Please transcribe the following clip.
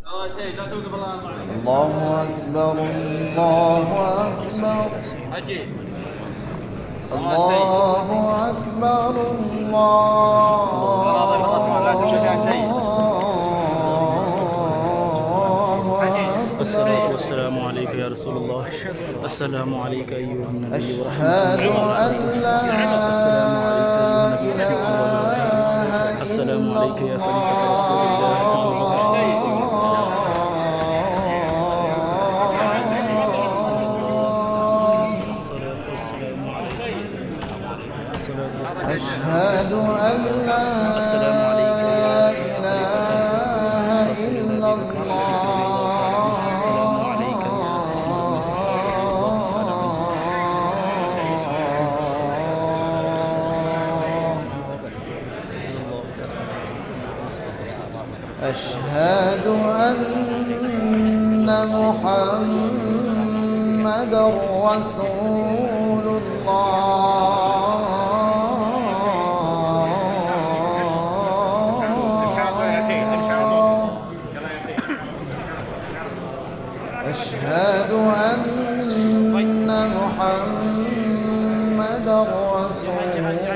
الله أكبر الله أكبر الله أكبر الصلاة والسلام عليك يا رسول الله. السلام عليك أيها النبي ورحمة الله وبركاته. السلام عليك أيها النبي ورحمة الله وبركاته. السلام عليك يا خليفة رسول الله أبو بكر. أشهد أن لا إله إلا الله. أشهد أن محمدًا رسول الله. أشهد أن محمدًا رسول الله.